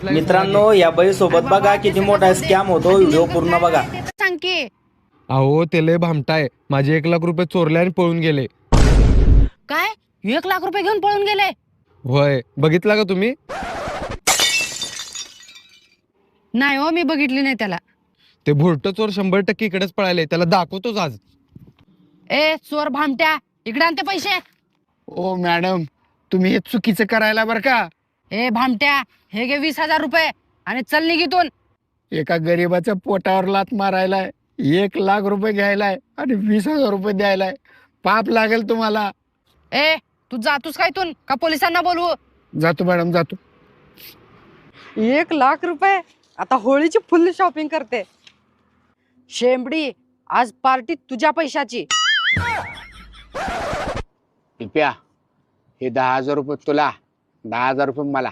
मित्रांनो, या बाई सोबत बघा किती मोठा स्कॅम होतो. व्हिडिओ पूर्ण बघा. सांग की. अहो ते लय भामटाय. माझे 1,00,000 रुपये चोरले आणि पळून गेले. काय 1,00,000 रुपये घेऊन पळून गेले? होय, बघितला का तुम्ही? नाही हो, मी बघितली नाही त्याला. ते भुरट चोर 100% इकडेच पळाले. त्याला दाखवतोच आज. ए चोर भामट्या, इकडे आणते पैसे. ओ मॅडम, तुम्ही हे चुकीचं करायला बरं का. ए भामट्या, हे घे 20,000 रुपये आणि चल निघितून. एका गरीबाच्या पोटावर लात मारायलाय, 1,00,000 रुपये घ्यायलाय आणि 20,000 रुपये द्यायलाय. पाप लागेल तुम्हाला. ए तू जातोस काय इथून का पोलिसांना बोलवू? जातो मॅडम, जातो. 1,00,000 रुपये. आता होळीची फुल शॉपिंग करते. शेंबडी, आज पार्टी तुझ्या पैशाची. पिप्या, हे 10,000 रुपये तुला, 10,000 रुपये मला.